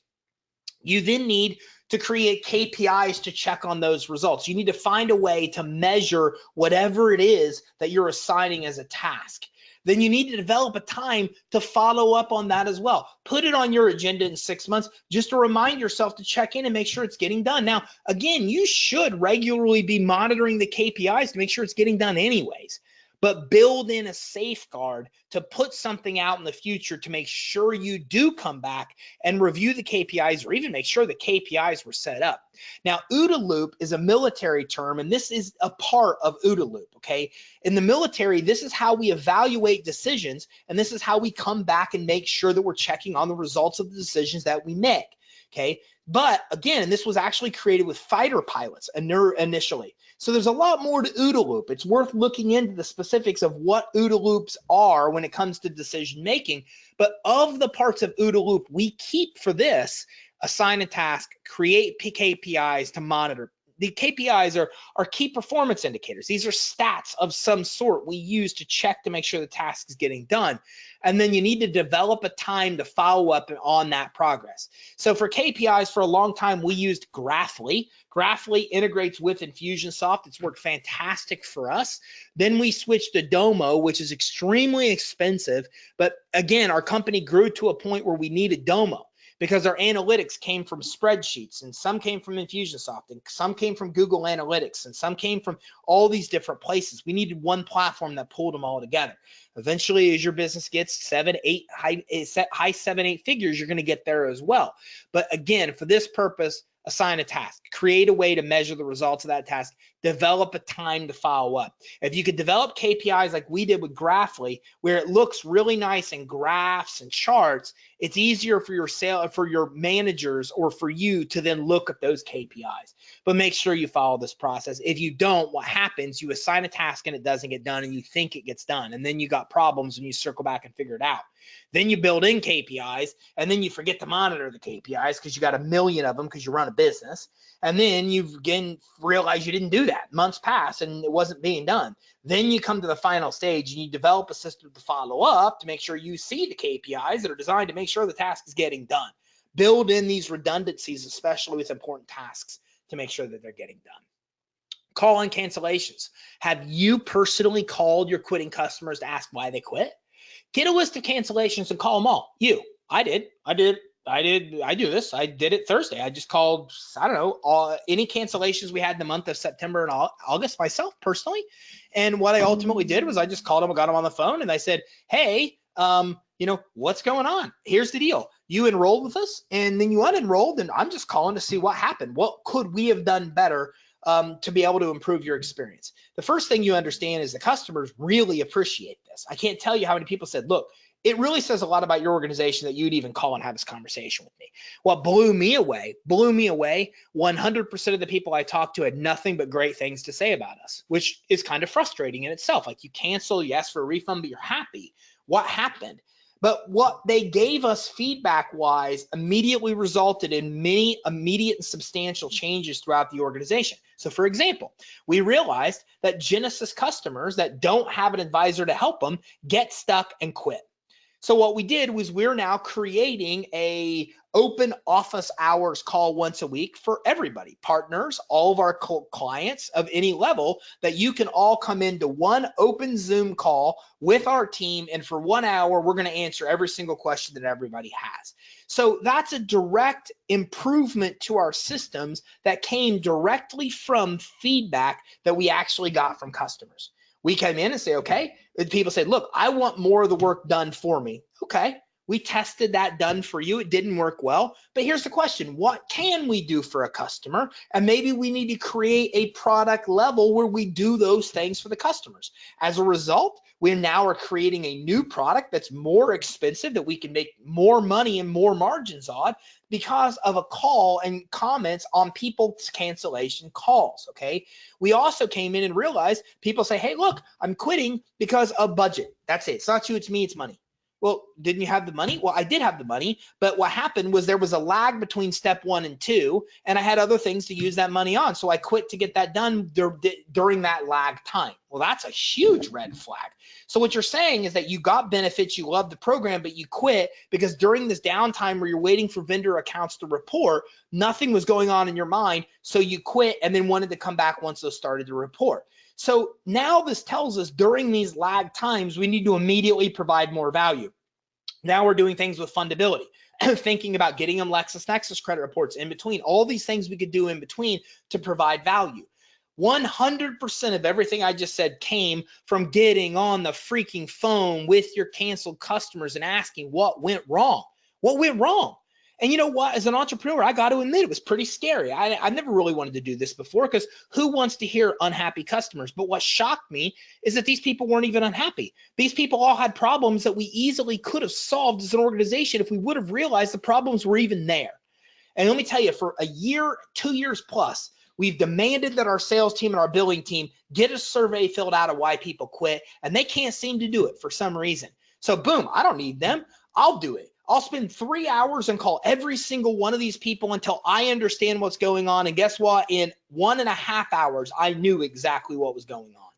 You then need to create KPIs to check on those results. You need to find a way to measure whatever it is that you're assigning as a task. Then you need to develop a time to follow up on that as well. Put it on your agenda in 6 months just to remind yourself to check in and make sure it's getting done. Now, again, you should regularly be monitoring the KPIs to make sure it's getting done anyways, but build in a safeguard to put something out in the future to make sure you do come back and review the KPIs, or even make sure the KPIs were set up. Now, OODA loop is a military term, and this is a part of OODA loop, okay? In the military, this is how we evaluate decisions, and this is how we come back and make sure that we're checking on the results of the decisions that we make, okay? But again, this was actually created with fighter pilots initially. So there's a lot more to OODA loop. It's worth looking into the specifics of what OODA loops are when it comes to decision making. But of the parts of OODA loop we keep for this, assign a task, create KPIs to monitor. The KPIs are key performance indicators. These are stats of some sort we use to check to make sure the task is getting done. And then you need to develop a time to follow up on that progress. So for KPIs, for a long time, we used Graphly. Graphly integrates with Infusionsoft. It's worked fantastic for us. Then we switched to Domo, which is extremely expensive. But again, our company grew to a point where we needed Domo, because our analytics came from spreadsheets, and some came from Infusionsoft, and some came from Google Analytics, and some came from all these different places. We needed one platform that pulled them all together. Eventually, as your business gets high 7-8 figures, you're going to get there as well. But again, for this purpose, assign a task, create a way to measure the results of that task, develop a time to follow up. If you could develop KPIs like we did with Graphly, where it looks really nice in graphs and charts, it's easier for your managers or for you to then look at those KPIs. But make sure you follow this process. If you don't, what happens, you assign a task and it doesn't get done, and you think it gets done, and then you got problems when you circle back and figure it out. Then you build in KPIs, and then you forget to monitor the KPIs because you got a million of them because you run a business. And then you again realize you didn't do that. Months pass and it wasn't being done. Then you come to the final stage and you develop a system to follow up to make sure you see the KPIs that are designed to make sure the task is getting done. Build in these redundancies, especially with important tasks, to make sure that they're getting done. Call and cancellations. Have you personally called your quitting customers to ask why they quit? Get a list of cancellations and call them all. I do this. I did it Thursday. I just called, I don't know, any cancellations we had in the month of September and August myself personally. And what I ultimately did was I just called them, got them on the phone, and I said, hey, what's going on? Here's the deal. You enrolled with us and then you unenrolled, and I'm just calling to see what happened. What could we have done better to be able to improve your experience? The first thing you understand is the customers really appreciate this. I can't tell you how many people said, look, it really says a lot about your organization that you'd even call and have this conversation with me. What blew me away, 100% of the people I talked to had nothing but great things to say about us, which is kind of frustrating in itself. Like, you cancel, you ask for a refund, but you're happy. What happened? But what they gave us feedback wise immediately resulted in many immediate and substantial changes throughout the organization. So for example, we realized that Genesis customers that don't have an advisor to help them get stuck and quit. So what we did was we're now creating a open office hours call once a week for everybody, partners, all of our clients of any level, that you can all come into one open Zoom call with our team. And for 1 hour, we're going to answer every single question that everybody has. So that's a direct improvement to our systems that came directly from feedback that we actually got from customers. We came in and say, okay, people said, look, I want more of the work done for me. Okay, we tested that done for you. It didn't work well, but here's the question. What can we do for a customer? And maybe we need to create a product level where we do those things for the customers. As a result, we now are creating a new product that's more expensive, that we can make more money and more margins on because of a call and comments on people's cancellation calls, okay? We also came in and realized people say, hey, look, I'm quitting because of budget. That's it. It's not you, it's me, it's money. Well, didn't you have the money? Well, I did have the money, but what happened was there was a lag between step 1 and 2, and I had other things to use that money on. So I quit to get that done during that lag time. Well, that's a huge red flag. So what you're saying is that you got benefits, you love the program, but you quit because during this downtime where you're waiting for vendor accounts to report, nothing was going on in your mind. So you quit and then wanted to come back once those started to report. So now this tells us during these lag times, we need to immediately provide more value. Now we're doing things with fundability, thinking about getting them LexisNexis credit reports in between, all these things we could do in between to provide value. 100% of everything I just said came from getting on the freaking phone with your canceled customers and asking what went wrong. What went wrong? And you know what? As an entrepreneur, I got to admit it was pretty scary. I never really wanted to do this before because who wants to hear unhappy customers? But what shocked me is that these people weren't even unhappy. These people all had problems that we easily could have solved as an organization if we would have realized the problems were even there. And let me tell you, for a year, 2 years plus, we've demanded that our sales team and our billing team get a survey filled out of why people quit, and they can't seem to do it for some reason. So boom, I don't need them. I'll do it. I'll spend 3 hours and call every single one of these people until I understand what's going on. And guess what? In 1.5 hours, I knew exactly what was going on.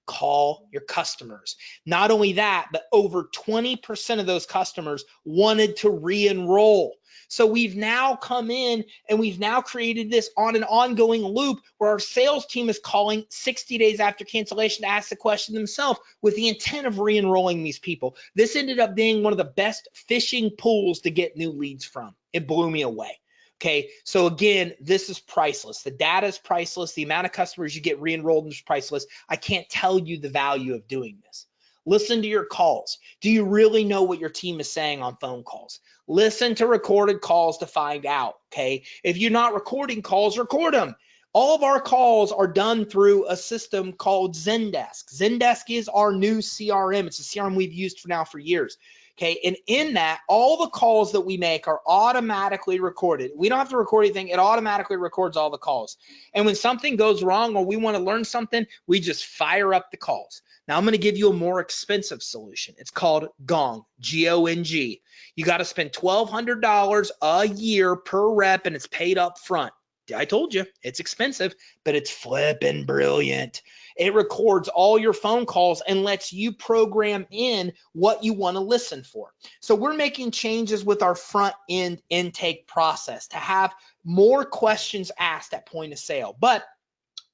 Call your customers. Not only that, but over 20% of those customers wanted to re-enroll. So we've now come in and we've now created this on an ongoing loop where our sales team is calling 60 days after cancellation to ask the question themselves with the intent of re-enrolling these people. This ended up being one of the best fishing pools to get new leads from. It blew me away. Okay, so again, this is priceless. The data is priceless. The amount of customers you get re-enrolled is priceless. I can't tell you the value of doing this. Listen to your calls. Do you really know what your team is saying on phone calls? Listen to recorded calls to find out, okay? If you're not recording calls, record them. All of our calls are done through a system called Zendesk. Zendesk is our new CRM. It's a CRM we've used for years. Okay, and in that, all the calls that we make are automatically recorded. We don't have to record anything. It automatically records all the calls. And when something goes wrong or we want to learn something, we just fire up the calls. Now I'm going to give you a more expensive solution. It's called Gong, G-O-N-G. You got to spend $1,200 a year per rep and it's paid up front. I told you, it's expensive, but it's flipping brilliant. It records all your phone calls and lets you program in what you want to listen for. So we're making changes with our front end intake process to have more questions asked at point of sale, but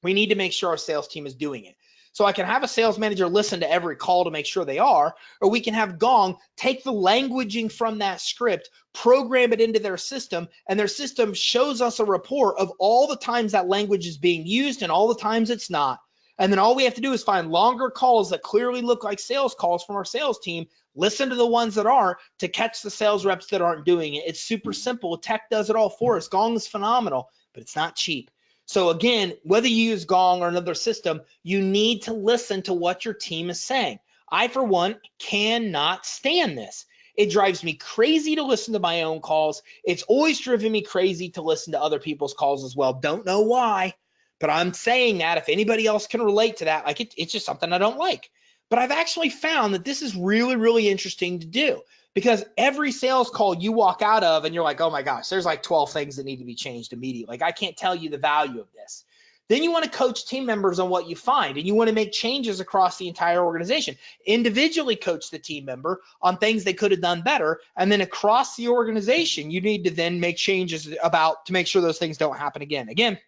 we need to make sure our sales team is doing it. So I can have a sales manager listen to every call to make sure they are, or we can have Gong take the languaging from that script, program it into their system, and their system shows us a report of all the times that language is being used and all the times it's not. And then all we have to do is find longer calls that clearly look like sales calls from our sales team, listen to the ones that aren't to catch the sales reps that aren't doing it. It's super simple. Tech does it all for us. Gong is phenomenal, but it's not cheap. So again, whether you use Gong or another system, you need to listen to what your team is saying. I, for one, cannot stand this. It drives me crazy to listen to my own calls. It's always driven me crazy to listen to other people's calls as well. Don't know why, but I'm saying that if anybody else can relate to that, like it's just something I don't like. But I've actually found that this is really, really interesting to do, because every sales call you walk out of and you're like, oh my gosh, there's like 12 things that need to be changed immediately. Like, I can't tell you the value of this. Then you want to coach team members on what you find, and you want to make changes across the entire organization. Individually coach the team member on things they could have done better, and then across the organization, you need to then make changes to make sure those things don't happen again. Again,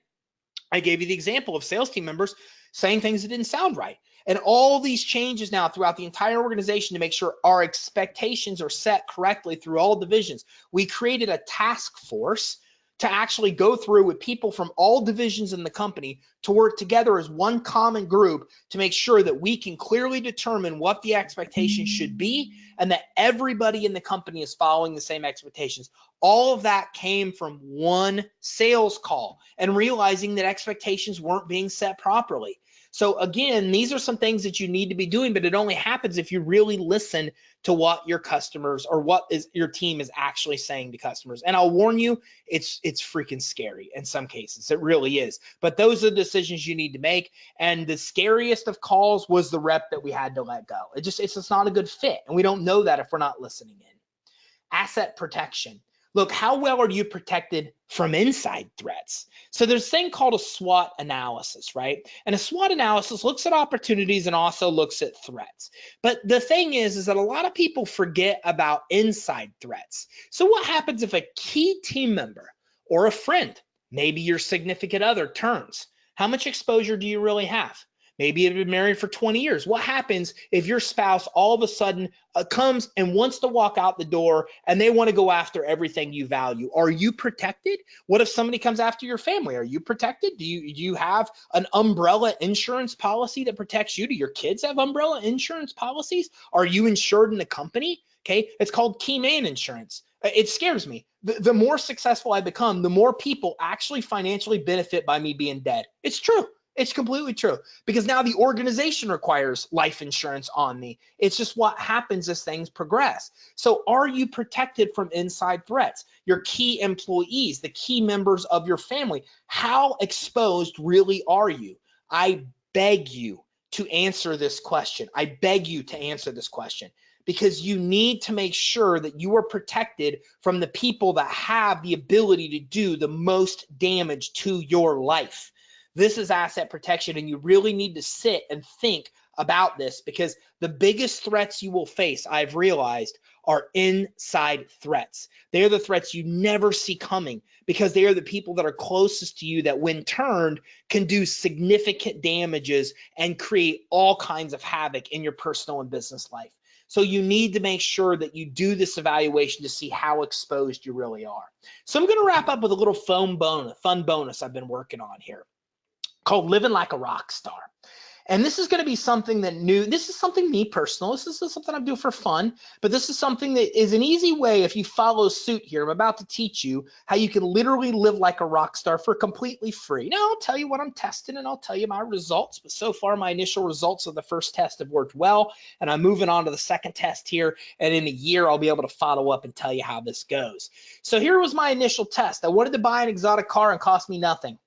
I gave you the example of sales team members saying things that didn't sound right. And all these changes now throughout the entire organization to make sure our expectations are set correctly through all divisions. We created a task force to actually go through with people from all divisions in the company to work together as one common group to make sure that we can clearly determine what the expectations should be and that everybody in the company is following the same expectations. All of that came from one sales call and realizing that expectations weren't being set properly. So again, these are some things that you need to be doing, but it only happens if you really listen to what your customers or what is your team is actually saying to customers. And I'll warn you, it's freaking scary in some cases. It really is. But those are the decisions you need to make. And the scariest of calls was the rep that we had to let go. It's just not a good fit. And we don't know that if we're not listening in. Asset protection. Look, how well are you protected from inside threats? So there's a thing called a SWOT analysis, right? And a SWOT analysis looks at opportunities and also looks at threats. But the thing is that a lot of people forget about inside threats. So what happens if a key team member or a friend, maybe your significant other, turns? How much exposure do you really have? Maybe you've been married for 20 years. What happens if your spouse all of a sudden comes and wants to walk out the door and they want to go after everything you value? Are you protected? What if somebody comes after your family? Are you protected? Do you have an umbrella insurance policy that protects you? Do your kids have umbrella insurance policies? Are you insured in the company? Okay, it's called key man insurance. It scares me. The more successful I become, the more people actually financially benefit by me being dead. It's true. It's completely true, because now the organization requires life insurance on me. It's just what happens as things progress. So are you protected from inside threats? Your key employees, the key members of your family, how exposed really are you? I beg you to answer this question. I beg you to answer this question, because you need to make sure that you are protected from the people that have the ability to do the most damage to your life. This is asset protection, and you really need to sit and think about this, because the biggest threats you will face, I've realized, are inside threats. They are the threats you never see coming, because they are the people that are closest to you that, when turned, can do significant damages and create all kinds of havoc in your personal and business life. So you need to make sure that you do this evaluation to see how exposed you really are. So I'm going to wrap up with a little fun bonus I've been working on here, called Living Like a Rock Star. And this is going to be something that new. This is something me personal. This is something I do for fun, but this is something that is an easy way. If you follow suit here, I'm about to teach you how you can literally live like a rock star for completely free. Now, I'll tell you what I'm testing and I'll tell you my results, but so far my initial results of the first test have worked well, and I'm moving on to the second test here, and in a year I'll be able to follow up and tell you how this goes. So here was my initial test. I wanted to buy an exotic car and cost me nothing.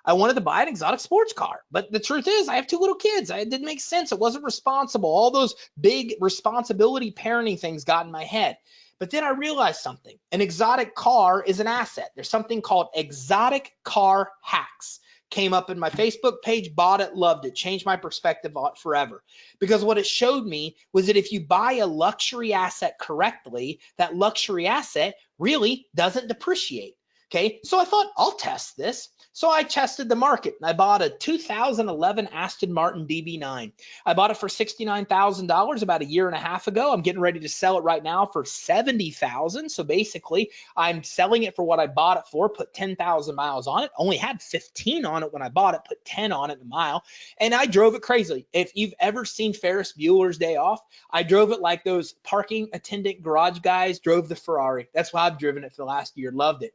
I wanted to buy an exotic sports car, but the truth is I have 2 little kids. It didn't make sense. It wasn't responsible. All those big responsibility parenting things got in my head. But then I realized something. An exotic car is an asset. There's something called exotic car hacks. Came up in my Facebook page, bought it, loved it, changed my perspective on it forever. Because what it showed me was that if you buy a luxury asset correctly, that luxury asset really doesn't depreciate. Okay, so I thought I'll test this. So I tested the market. I bought a 2011 Aston Martin DB9. I bought it for $69,000 about a year and a half ago. I'm getting ready to sell it right now for $70,000. So basically, I'm selling it for what I bought it for, put 10,000 miles on it. Only had 15 on it when I bought it, put 10 on it in a mile. And I drove it crazy. If you've ever seen Ferris Bueller's Day Off, I drove it like those parking attendant garage guys drove the Ferrari. That's why I've driven it for the last year. Loved it.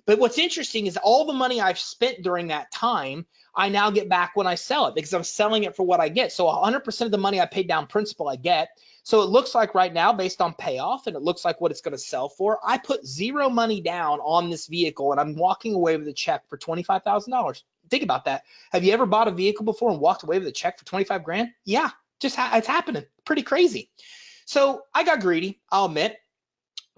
But what's interesting is all the money I've spent during that time, I now get back when I sell it because I'm selling it for what I get. So 100% of the money I paid down principal, I get. So it looks like right now, based on payoff, and it looks like what it's going to sell for, I put zero money down on this vehicle, and I'm walking away with a check for $25,000. Think about that. Have you ever bought a vehicle before and walked away with a check for 25 grand? Yeah, it's happening. Pretty crazy. So I got greedy, I'll admit.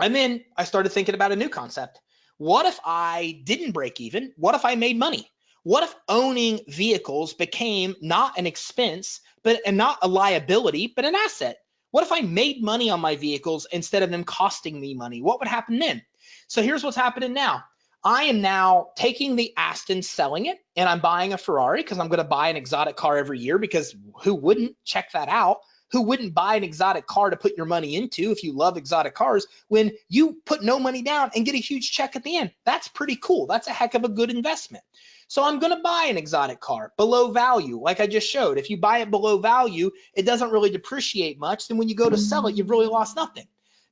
And then I started thinking about a new concept. What if I didn't break even? What if I made money? What if owning vehicles became not an expense, and not a liability, but an asset? What if I made money on my vehicles instead of them costing me money? What would happen then? So here's what's happening now. I am now taking the Aston, selling it, and I'm buying a Ferrari because I'm going to buy an exotic car every year, because who wouldn't? Check that out. Who wouldn't buy an exotic car to put your money into if you love exotic cars when you put no money down and get a huge check at the end? That's pretty cool. That's a heck of a good investment. So I'm going to buy an exotic car below value, like I just showed. If you buy it below value, it doesn't really depreciate much. Then when you go to sell it, you've really lost nothing.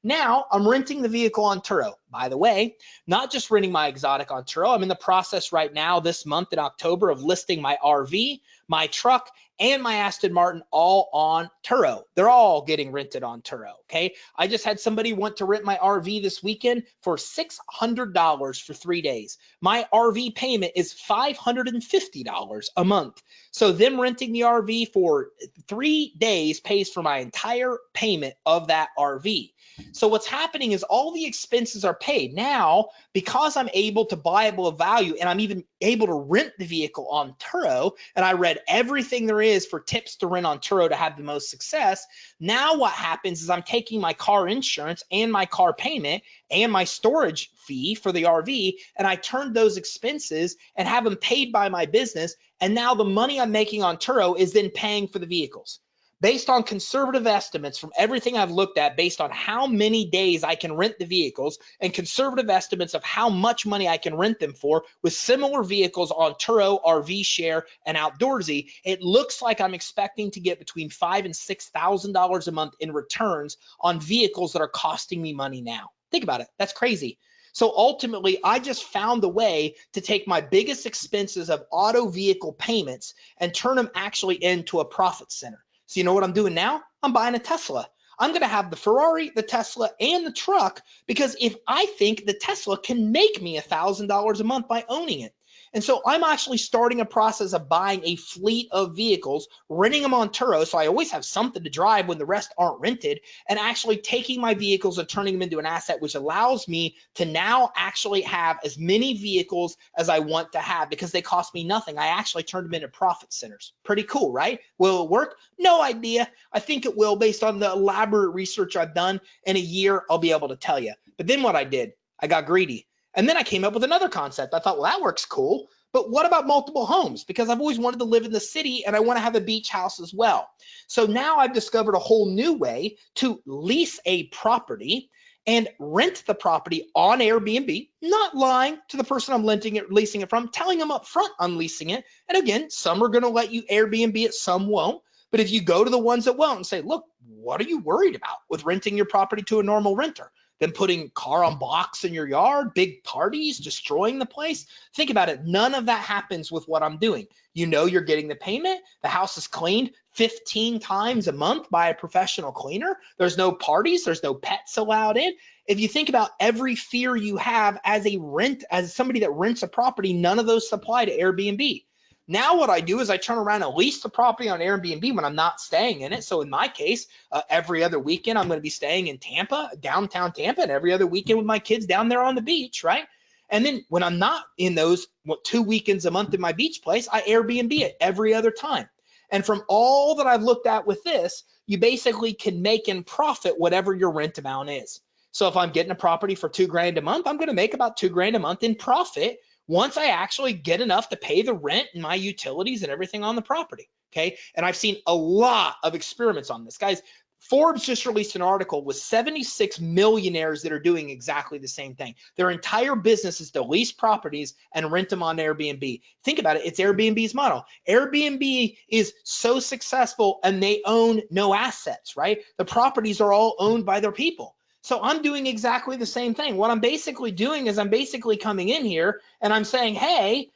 Now I'm renting the vehicle on Turo. By the way, not just renting my exotic on Turo. I'm in the process right now this month in October of listing my RV, my truck, and my Aston Martin all on Turo. They're all getting rented on Turo, okay? I just had somebody want to rent my RV this weekend for $600 for 3 days. My RV payment is $550 a month. So them renting the RV for 3 days pays for my entire payment of that RV. So what's happening is all the expenses are paid. Now, because I'm able to buy it below value, and I'm even able to rent the vehicle on Turo, and I read everything there is for tips to rent on Turo to have the most success. Now what happens is I'm taking my car insurance and my car payment and my storage fee for the RV, and I turned those expenses and have them paid by my business. And now the money I'm making on Turo is then paying for the vehicles. Based on conservative estimates from everything I've looked at, based on how many days I can rent the vehicles, and conservative estimates of how much money I can rent them for with similar vehicles on Turo, RV Share, and Outdoorsy, it looks like I'm expecting to get between $5,000 and $6,000 a month in returns on vehicles that are costing me money now. Think about it. That's crazy. So ultimately, I just found the way to take my biggest expenses of auto vehicle payments and turn them actually into a profit center. So you know what I'm doing now? I'm buying a Tesla. I'm going to have the Ferrari, the Tesla, and the truck, because if I think the Tesla can make me $1,000 a month by owning it. And so I'm actually starting a process of buying a fleet of vehicles, renting them on Turo, so I always have something to drive when the rest aren't rented, and actually taking my vehicles and turning them into an asset, which allows me to now actually have as many vehicles as I want to have because they cost me nothing. I actually turned them into profit centers. Pretty cool, right? Will it work? No idea. I think it will based on the elaborate research I've done. In a year, I'll be able to tell you. But then what I did, I got greedy. And then I came up with another concept. I thought, well, that works cool. But what about multiple homes? Because I've always wanted to live in the city and I want to have a beach house as well. So now I've discovered a whole new way to lease a property and rent the property on Airbnb, not lying to the person I'm leasing it from, telling them up front I'm leasing it. And again, some are going to let you Airbnb it, some won't. But if you go to the ones that won't and say, look, what are you worried about with renting your property to a normal renter? Then putting car on blocks in your yard, big parties, destroying the place. Think about it. None of that happens with what I'm doing. You know you're getting the payment. The house is cleaned 15 times a month by a professional cleaner. There's no parties. There's no pets allowed in. If you think about every fear you have as somebody that rents a property, none of those apply to Airbnb. Now what I do is I turn around and lease the property on Airbnb when I'm not staying in it. So in my case, every other weekend, I'm going to be staying in Tampa, downtown Tampa, and every other weekend with my kids down there on the beach, right? And then when I'm not in those 2 weekends a month in my beach place, I Airbnb it every other time. And from all that I've looked at with this, you basically can make and profit whatever your rent amount is. So if I'm getting a property for $2,000 a month, I'm going to make about $2,000 a month in profit once I actually get enough to pay the rent and my utilities and everything on the property, okay? And I've seen a lot of experiments on this. Guys, Forbes just released an article with 76 millionaires that are doing exactly the same thing. Their entire business is to lease properties and rent them on Airbnb. Think about it, it's Airbnb's model. Airbnb is so successful and they own no assets, right? The properties are all owned by their people. So I'm doing exactly the same thing. What I'm basically doing is I'm basically coming in here and I'm saying, hey,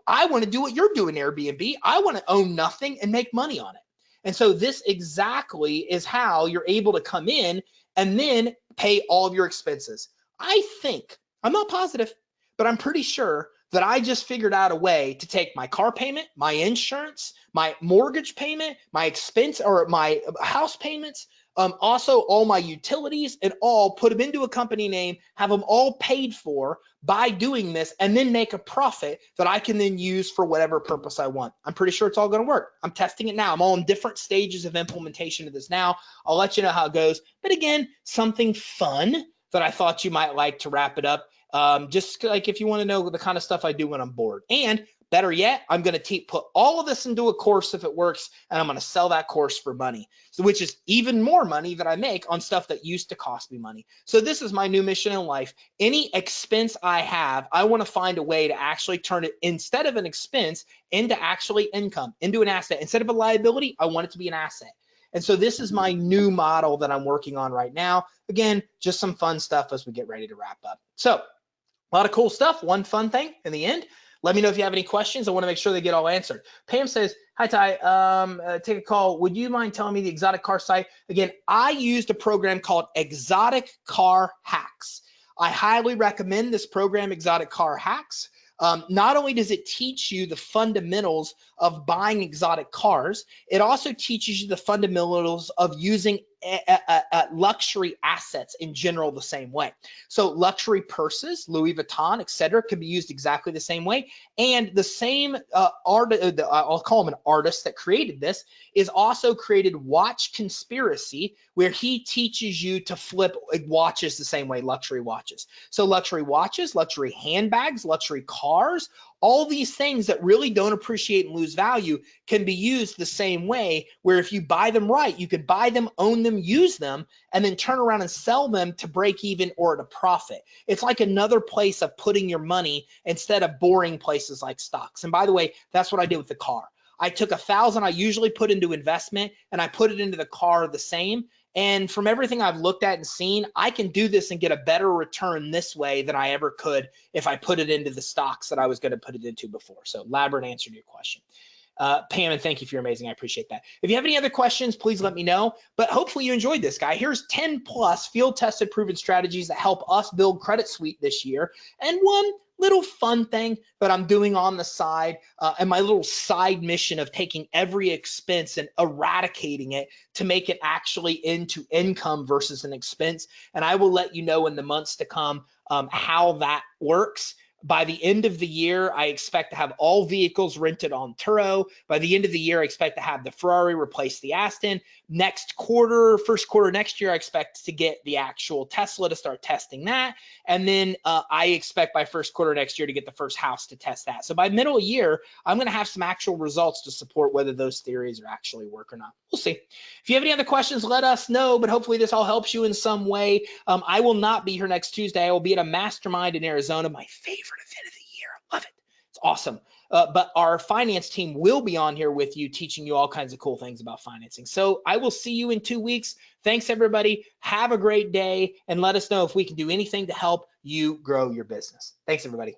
I want to do what you're doing, Airbnb. I want to own nothing and make money on it. And so this exactly is how you're able to come in and then pay all of your expenses. I think, I'm not positive, but I'm pretty sure that I just figured out a way to take my car payment, my insurance, my mortgage payment, my expense or my house payments, also all my utilities, and all put them into a company name, have them all paid for by doing this, and then make a profit that I can then use for whatever purpose I want. I'm pretty sure it's all going to work. I'm testing it now. I'm all in different stages of implementation of this now. I'll let you know how it goes. But again, something fun that I thought you might like to wrap it up. Just like if you want to know the kind of stuff I do when I'm bored. And better yet, I'm going to put all of this into a course if it works, and I'm going to sell that course for money, so which is even more money that I make on stuff that used to cost me money. So this is my new mission in life. Any expense I have, I want to find a way to actually turn it, instead of an expense, into actually income, into an asset. Instead of a liability, I want it to be an asset. And so this is my new model that I'm working on right now. Again, just some fun stuff as we get ready to wrap up. So a lot of cool stuff. One fun thing in the end. Let me know if you have any questions. I want to make sure they get all answered. Pam says, hi, Ty, take a call. Would you mind telling me the exotic car site? Again, I used a program called Exotic Car Hacks. I highly recommend this program, Exotic Car Hacks. Not only does it teach you the fundamentals of buying exotic cars, it also teaches you the fundamentals of using luxury assets in general the same way. So luxury purses, Louis Vuitton, etc., can be used exactly the same way. And the same I'll call him an artist that created this, is also created Watch Conspiracy, where he teaches you to flip watches the same way, luxury watches. So luxury watches, luxury handbags, luxury cars, all these things that really don't appreciate and lose value can be used the same way, where if you buy them right, you could buy them, own them, use them, and then turn around and sell them to break even or at a profit. It's like another place of putting your money instead of boring places like stocks. And by the way, that's what I did with the car. I took $1,000 I usually put into investment, and I put it into the car the same. And from everything I've looked at and seen, I can do this and get a better return this way than I ever could if I put it into the stocks that I was going to put it into before. So elaborate answer to your question. Pam, and thank you for your amazing. I appreciate that. If you have any other questions, please let me know. But hopefully you enjoyed this, guy. Here's 10 plus field tested proven strategies that help us build Credit Suite this year. And one little fun thing that I'm doing on the side, and my little side mission of taking every expense and eradicating it to make it actually into income versus an expense. And I will let you know in the months to come how that works. By the end of the year, I expect to have all vehicles rented on Turo. By the end of the year, I expect to have the Ferrari replace the Aston. Next quarter, first quarter next year, I expect to get the actual Tesla to start testing that. And then I expect by first quarter next year to get the first house to test that. So by middle of year, I'm going to have some actual results to support whether those theories are actually work or not. We'll see. If you have any other questions, let us know, but hopefully this all helps you in some way. I will not be here next Tuesday. I will be at a mastermind in Arizona, my favorite event of the year. I love it. It's awesome. But our finance team will be on here with you, teaching you all kinds of cool things about financing. So I will see you in 2 weeks. Thanks, everybody. Have a great day, and let us know if we can do anything to help you grow your business. Thanks, everybody.